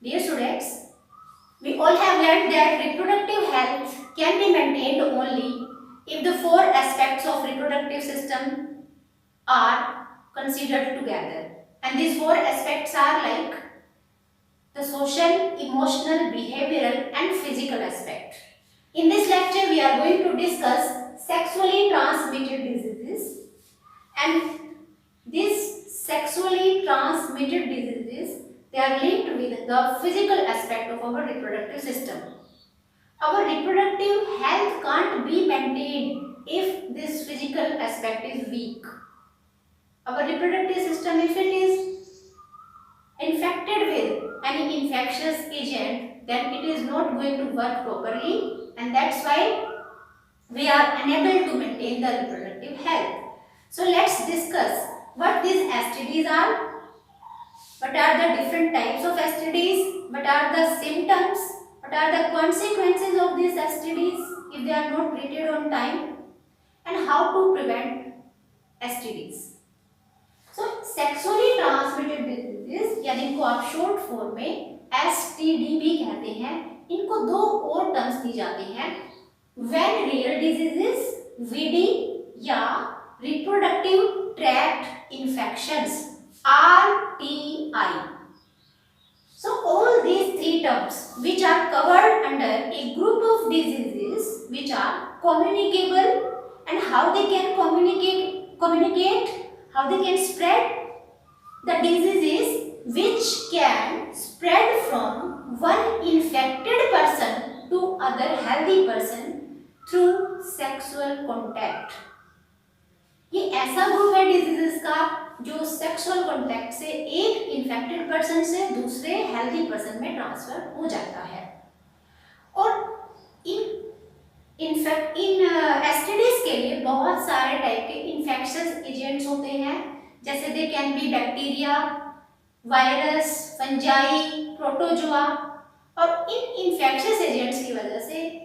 Dear students, we all have learned that reproductive health can be maintained only if the four aspects of reproductive system are considered together. And these four aspects are like the social, emotional, behavioral and physical aspect. In this lecture, we are going to discuss sexually transmitted diseases, and these sexually transmitted diseases, they are linked with the physical aspect of our reproductive system. Our reproductive health can't be maintained if this physical aspect is weak. Our reproductive system, if it is infected with any infectious agent, then it is not going to work properly, and that's why we are unable to maintain the reproductive health. So let's discuss what these STDs are, what are the different types of STDs, what are the symptoms, what are the consequences of these STDs if they are not treated on time, and how to prevent STDs. So sexually transmitted diseases, या जिनको आप short form में STD भी कहते हैं, इनको दो और टर्म्स दी जाती हैं, वेनेरियल डिजीजेस VD या reproductive tract infections RTI. So all these three terms which are covered under a group of diseases which are communicable, and how they can communicate, how they can spread. The diseases which can spread from one infected person to other healthy person through sexual contact. ये ऐसा group है diseases का जो sexual contact से एक infected person से दूसरे healthy person में ट्रांसफर हो जाता है. और इन एसटीडीज के लिए बहुत सारे टाइप के इन्फेक्शियस एजेंट्स होते हैं, जैसे दे can B bacteria, virus, fungi, protozoa. और इन इन्फेक्शियस एजेंट्स की वजह से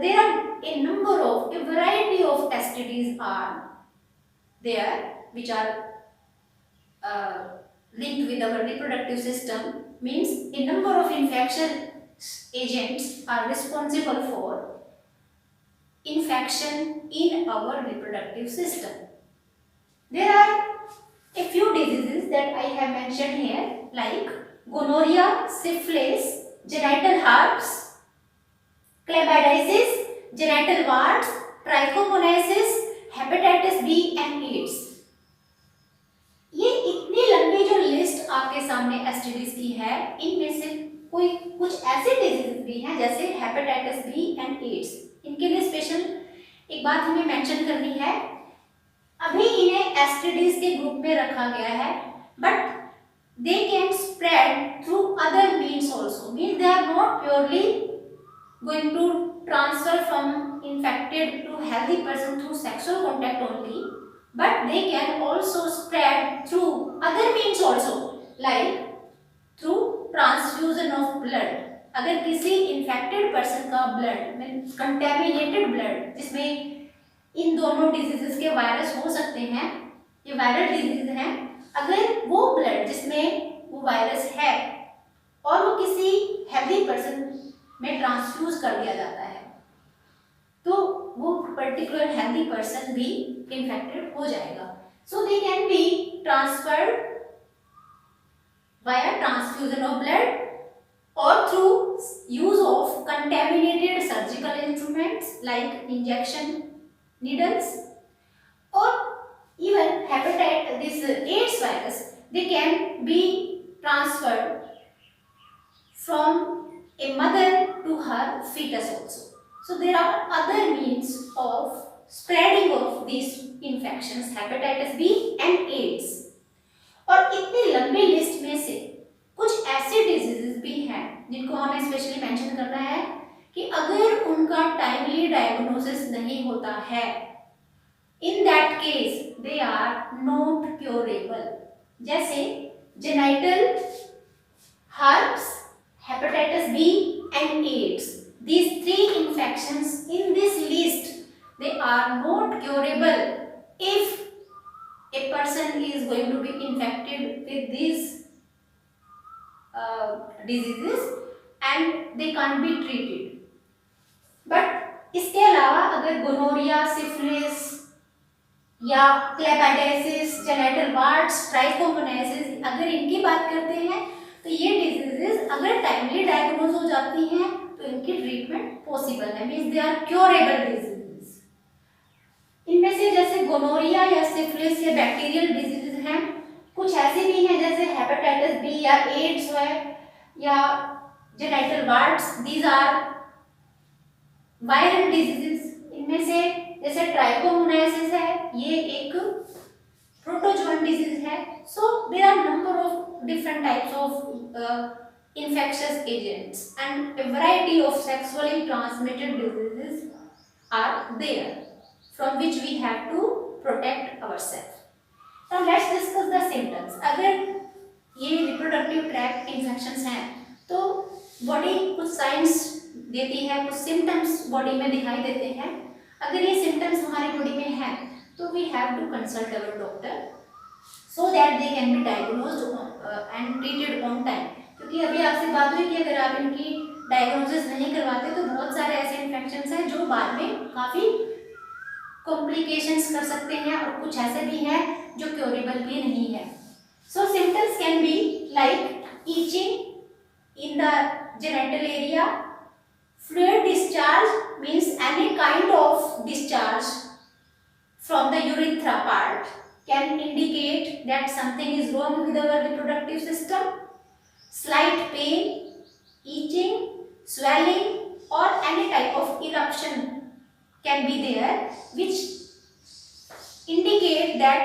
there are a variety of STDs are there which are linked with our reproductive system. Means a number of infectious agents are responsible for infection in our reproductive system. There are a few diseases that I have mentioned here, like gonorrhea, syphilis, genital herpes, clamidiasis, genital warts, trichomoniasis, hepatitis B and AIDS. ये इतनी लंबी जो list आपके सामने STDs की है, इनमें से कोई कुछ ऐसे डिजीज भी हैं जैसे हेपेटाइटिस बी एंड एड्स. इनके लिए स्पेशल एक बात हमें मेंशन करनी है. अभी इन्हें एसटीडीज के ग्रुप में रखा गया है, but they can spread through other means also. Means they are not purely going to transfer from infected to healthy person through sexual contact only, but they can also spread through other means also, like through transfusion of blood. अगर किसी infected person का blood में contaminated blood, जिसमें इन दोनों diseases के virus हो सकते हैं, ये वायरल disease हैं, अगर वो blood जिसमें वो वायरस है और वो किसी healthy person में ट्रांसफ्यूज कर दिया जाता है, तो वो पर्टिकुलर हेल्दी पर्सन भी इन्फेक्टेड हो जाएगा. So they can be transferred via transfusion of blood और through use of contaminated surgical instruments like injection needles. और even hepatitis this AIDS virus, they can be transferred from a mother to her fetus also. So there are other means of spreading of these infections, hepatitis B and AIDS. और इतनी लंबी list में से कुछ ऐसे diseases भी हैं जिनको हमें स्पेशली मेंशन करना है कि अगर उनका टाइमली डायग्नोसिस नहीं होता है, in that case they are not curable. जैसे genital herpes, hepatitis B and AIDS. These three infections in this list, they are not curable if a person is going to be infected with these diseases and they can't be treated. But इसके अलावा अगर gonorrhoea, syphilis या chlamydiasis, genital wards, ट्राइकोमोनासिस, अगर इनकी बात करते हैं तो ये डिजीजेस अगर टाइमली डायग्नोज हो जाती हैं तो इनकी ट्रीटमेंट पॉसिबल है, means they are curable diseases. इनमें से जैसे गोनोरिया या सिफिलिस या बैक्टीरियल डिजीजेस हैं, कुछ ऐसे भी हैं जैसे हेपेटाइटिस बी या एड्स है या genital warts, these are viral diseases. इनमें से जैसे ट्राइकोमोनासिस है, ये एक प्रोटोजोअन डिजीज है। So there are number of different types of infectious agents and a variety of sexually transmitted diseases are there from which we have to protect ourselves. Now let's discuss the symptoms. अगर ये reproductive tract infections हैं तो body कुछ science देती है, कुछ symptoms body में दिखाई देते हैं। अगर ये सिम्टम्स हमारी बॉडी में हैं तो we have to consult our doctor so that they can be diagnosed and treated on time. क्योंकि अभी आपसे बात हुई कि अगर आप इनकी डायग्नोसिस नहीं करवाते तो बहुत सारे ऐसे इन्फेक्शंस हैं जो बाद में काफ़ी कॉम्प्लिकेशंस कर सकते हैं और कुछ ऐसे भी हैं जो क्योरेबल भी नहीं है। So symptoms can be like itching in the genital area, fluid discharge means any kind of discharge from the urethra part can indicate that something is wrong with our reproductive system. Slight pain, itching, swelling or any type of eruption can be there which indicate that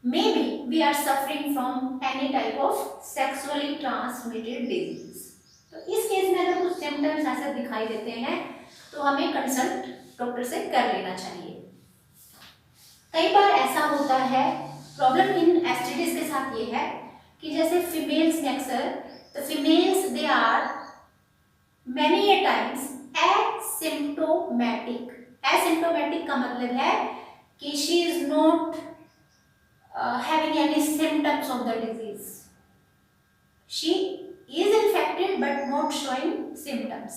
maybe we are suffering from any type of sexually transmitted disease. तो इस case में अगर कुछ symptoms ऐसे दिखाई देते हैं तो हमें कंसल्ट डॉक्टर से कर लेना चाहिए। कई बार ऐसा होता है, प्रॉब्लम इन एसटीडीज के साथ ये है कि जैसे फीमेल्स में अक्सर तो females they are many a times asymptomatic. Asymptomatic का मतलब है कि she is not having any symptoms of the disease, she is infected but not showing symptoms,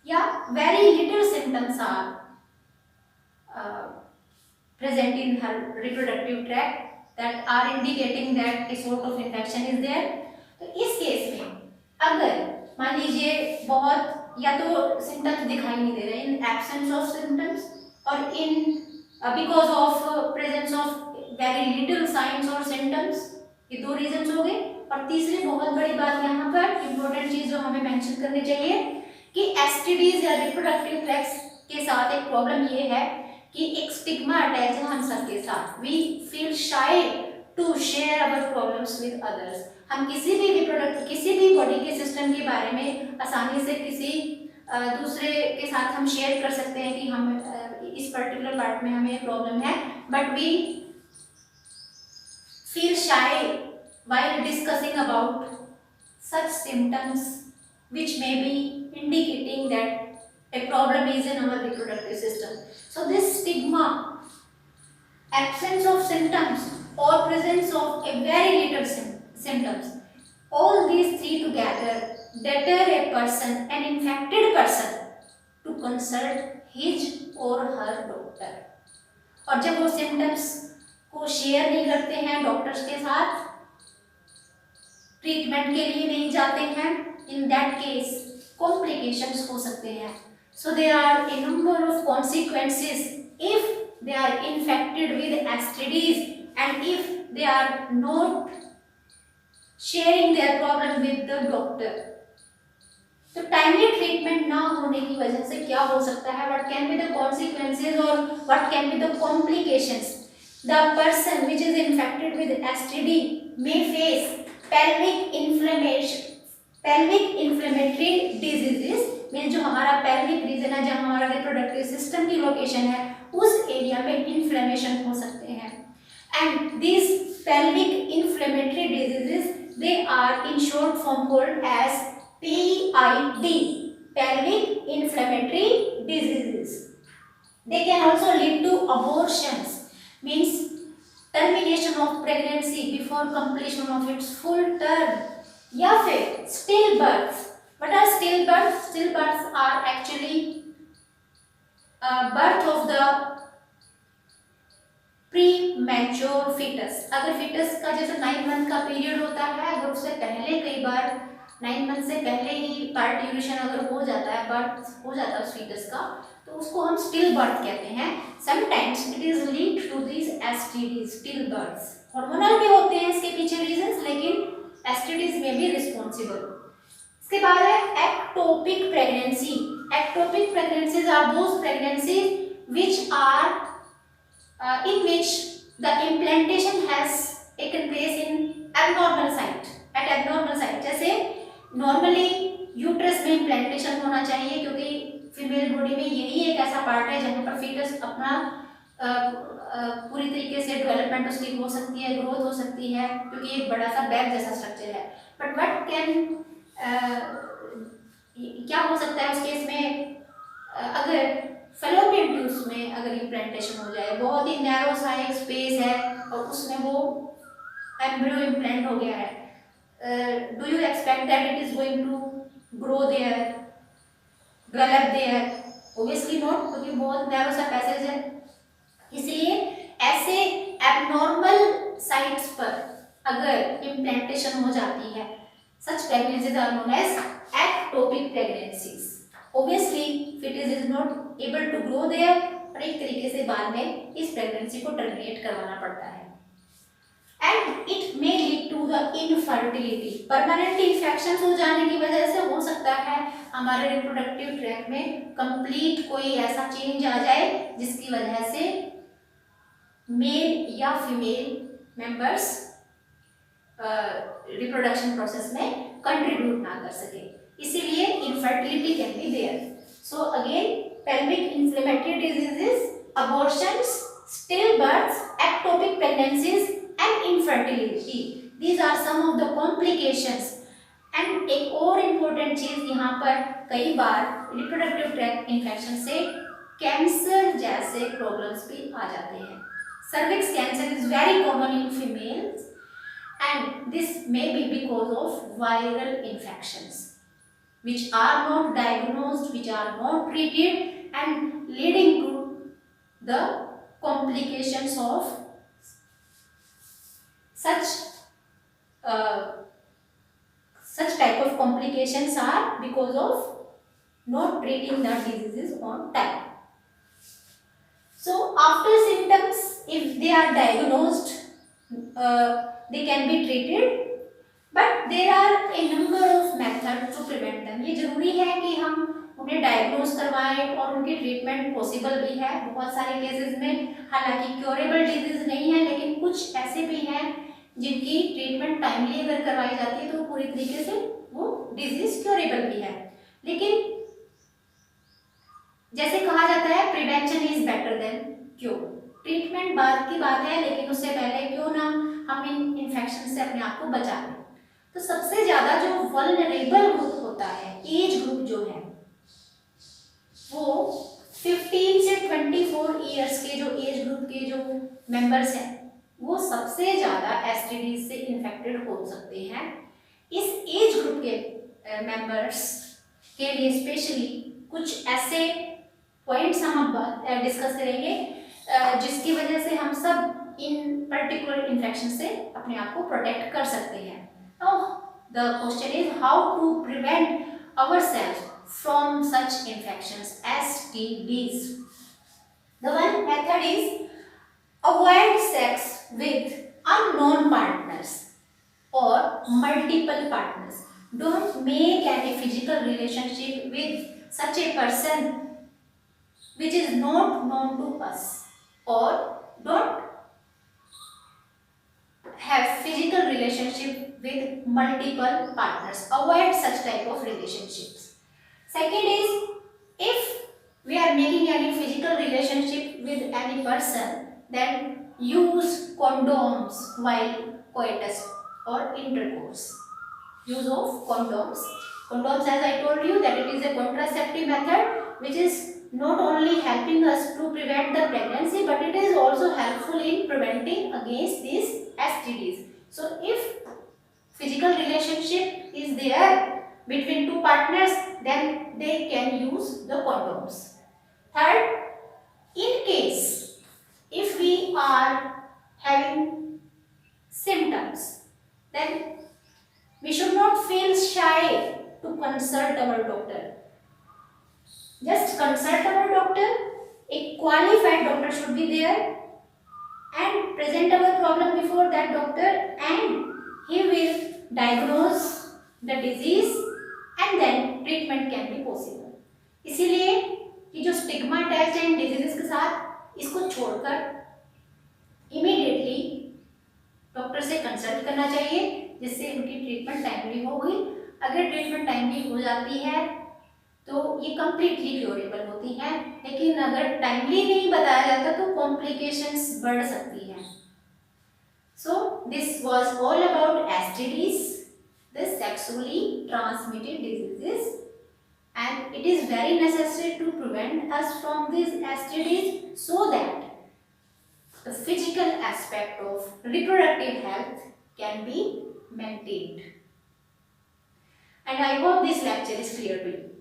yeah, very little symptoms are present in her reproductive tract that are indicating that a sort of infection is there. तो इस case में अगर मान लीजिए बहुत या तो symptoms दिखाई नहीं दे रहे, in absence of symptoms और in because of presence of very little signs or symptoms, ये दो रीजंस हो गए। और तीसरी बहुत बड़ी बात यहाँ पर इम्पोर्टेंट चीज जो हमें मेंशन करनी चाहिए कि एसटीडीज या रिप्रोडक्टिव ट्रैक्ट्स के साथ एक प्रॉब्लम ये है कि एक स्टिग्मा अटैच है हम सबके साथ। We feel shy to share our problems with others. हम किसी भी बॉडी के सिस्टम के बारे में आसानी से किसी दूसरे के साथ हम शेयर कर सकते हैं कि हम इस पर्टिकुलर पार्ट में हमें प्रॉब्लम है, but we feel shy while discussing about such symptoms which may be indicating that a problem is in our reproductive system. So this stigma, absence of symptoms or presence of a very little symptoms, all these three together deter a person, an infected person, to consult his or her doctor. और जब वो symptoms को share नहीं करते हैं doctors के साथ, treatment के लिए नहीं जाते हैं, इन दैट केस कॉम्प्लिकेशंस हो सकते हैं। So there are a number of consequences if they are infected with STDs and if they are not sharing their problem with the doctor. तो टाइमली ट्रीटमेंट ना होने की वजह से क्या हो सकता है, what can be the consequences और what can be the complications. The person which is infected with STD may face pelvic inflammatory diseases, mean जो हमारा pelvic रीजन है जहाँ हमारा रिप्रोडक्टिव सिस्टम की लोकेशन है उस एरिया में इन्फ्लेमेशन हो सकते हैं। And these pelvic inflammatory diseases they are in short form called as PID, pelvic inflammatory diseases. They can also lead to abortions, means termination of pregnancy before completion of its full term, या फिर still birth. What are still birth? Still birth are actually birth of the premature foetus. अगर foetus का जैसे 9 month का period होता है, अगर उससे पहले कई बार 9 मंथ से पहले ही पार्ट ड्यूरेशन अगर हो जाता है, बर्थ हो जाता है उस फीटस का, तो उसको हम स्टिल बर्थ कहते हैं। Sometimes it is linked to this STDs, still births. Hormonal भी होते हैं इसके पीछे रीजंस, लेकिन एसटीडीज में भी रिस्पॉन्सिबल। इसके बाद है ectopic pregnancy. Ectopic pregnancies are those pregnancies which are in which the implantation has taken place in abnormal site, at abnormal site। जैसे नॉर्मली यूट्रस में इम्प्लांटेशन होना चाहिए, क्योंकि फीमेल बॉडी में यही एक ऐसा पार्ट है जहाँ पर फीटस अपना पूरी तरीके से डेवलपमेंट उसकी हो सकती है, ग्रोथ हो सकती है, क्योंकि एक बड़ा सा बैग जैसा स्ट्रक्चर है। बट व्हाट कैन क्या हो सकता है उस केस में, अगर फेलोपियन ट्यूब्स में अगर इम्प्लांटेशन हो जाए, बहुत ही नैरो सा एक स्पेस है और उसमें वो एम्ब्रियो इम्प्लांट हो गया है, do you expect that it is going to grow there, develop there? Obviously not, क्योंकि बहुत नैरो सा पैसेज है। इसलिए ऐसे एबनॉर्मल साइट्स पर अगर इम्प्लांटेशन हो जाती है, such pregnancies are known as ectopic pregnancies. Obviously, fetus is not able to grow there, और एक तरीके से बाद में इस प्रेगनेंसी को टर्मिनेट करवाना पड़ता है। And it may lead to the infertility। Permanent infection हो जाने की वजह से हो सकता है हमारे रिप्रोडक्टिव ट्रैक में कंप्लीट कोई ऐसा चेंज आ जाए जिसकी वजह से मेल या फीमेल मेंबर्स रिप्रोडक्शन प्रोसेस में कंट्रीब्यूट ना कर सके, इसीलिए infertility can be there. So again, pelvic inflammatory diseases, abortions, stillbirths, ectopic pregnancies and infertility. These are some of the complications. And एक और important चीज यहाँ पर कई बार reproductive tract infection से कैंसर जैसे problems भी आ जाते हैं। Cervix cancer is very common in females and this may be because of viral infections which are not diagnosed, which are not treated and leading to the complications of such type of complications are because of not treating the diseases on time. So after symptoms, if they are diagnosed, they can be treated, but there are a number of method to prevent them. ये जरूरी है कि हम उन्हें diagnose करवाएं और उनकी treatment possible भी है बहुत सारे केसेस में। हालांकि क्योरेबल डिजीज नहीं है, लेकिन कुछ ऐसे भी हैं जिनकी ट्रीटमेंट टाइमली अगर करवाई जाती है तो पूरी तरीके से वो डिजीज क्योरेबल भी है। लेकिन जैसे कहा जाता है prevention is better than cure. Treatment बाद की बात है, लेकिन उससे पहले क्यों ना हम इन इन्फेक्शन से अपने आप को बचा लें। तो सबसे ज्यादा जो वल्नरेबल ग्रुप होता है, एज ग्रुप जो है, वो 15 से 24 इयर्स के जो एज ग्रुप के जो मेंबर्स हैं, वो सबसे ज्यादा एसटीडी से इन्फेक्टेड हो सकते हैं। इस एज ग्रुप के मेंबर्स के लिए स्पेशली कुछ ऐसे पॉइंट्स हम डिस्कस करेंगे जिसकी वजह से हम सब इन पर्टिकुलर इन्फेक्शन से अपने आप को प्रोटेक्ट कर सकते हैं। Now the question is how to prevent ourselves from such infections, STDs. The one method is avoid sex with unknown partners or multiple partners. Don't make any physical relationship with such a person which is not known to us, or don't have physical relationship with multiple partners. Avoid such type of relationships. Second is, if we are making any physical relationship with any person, then use condoms while coitus or intercourse. Use of condoms. Condoms, as I told you, that it is a contraceptive method which is not only helping us to prevent the pregnancy, but it is also helpful in preventing against these STDs. So if physical relationship is there between two partners, then they can use the condoms. Third, in case if we are having symptoms, then we should not feel shy to consult our doctor. Just consult our doctor. A qualified doctor should be there and present our problem before that doctor, and he will diagnose the disease and then treatment can be possible. इसीलिए ये जो stigma attached है इन diseases के साथ, इसको छोड़कर immediately doctor से consult करना चाहिए, जिससे उनकी ट्रीटमेंट टाइमली होगी। अगर ट्रीटमेंट टाइमली हो जाती है तो ये कम्प्लीटली क्योरेबल होती है, लेकिन अगर टाइमली नहीं बताया जाता तो कॉम्प्लिकेशंस बढ़ सकती हैं। So this was all about STDs, the sexually transmitted diseases, and it is very necessary to prevent us from these STDs so that the physical aspect of reproductive health can be maintained. And I hope this lecture is clear to you.